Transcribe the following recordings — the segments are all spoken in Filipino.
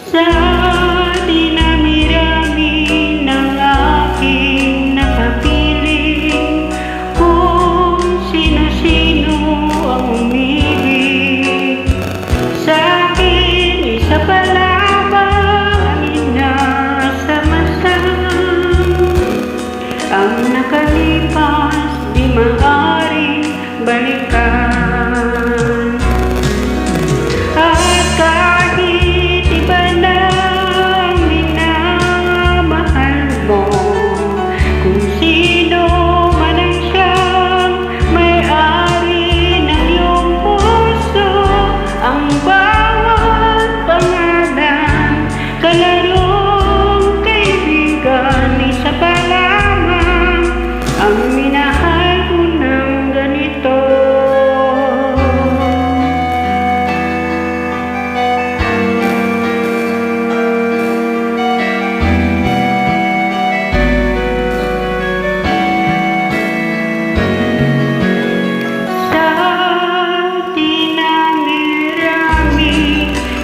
Sa dinami-rami ng aking nakapiling, kung sino-sino ang umibig sa'kin, isa pa lamang ang inaasam-asam. Ang nakalipas di maaaring balikan. At kahit iba na ang minamahal mo, kung sino man ang siyang may-ari ng iyong puso, ang bawat pangalan, kalarong kaibigan, isa pa lamang ang minahal ko ng ganito.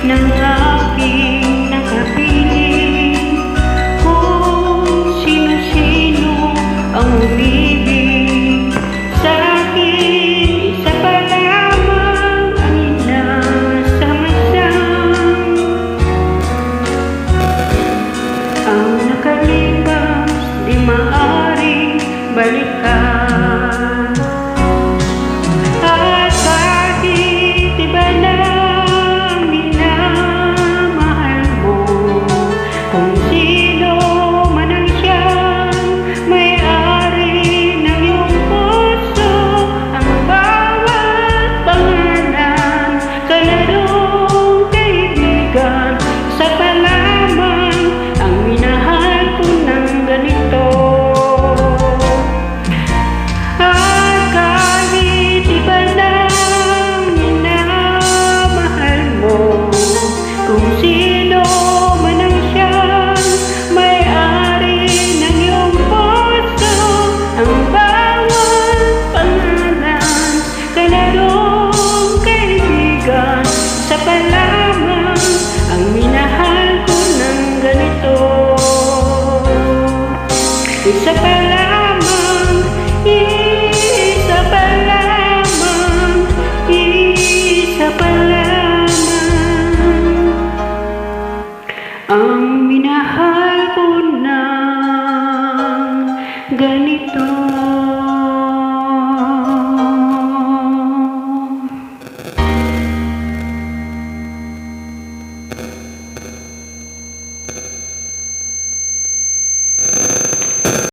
Ng aking nakapiling, kung sino-sino ang umibig sa'kin, isa pa lamang ang inaasam-asam. Ang nakalipas di maaaring balikan. At kahit iba na kung sino man ang siyang may-ari ng iyong puso, ang bawat pangalan, kalarong kaibigan, isa pa lamang ang minahal ko ng ganito. Isa pa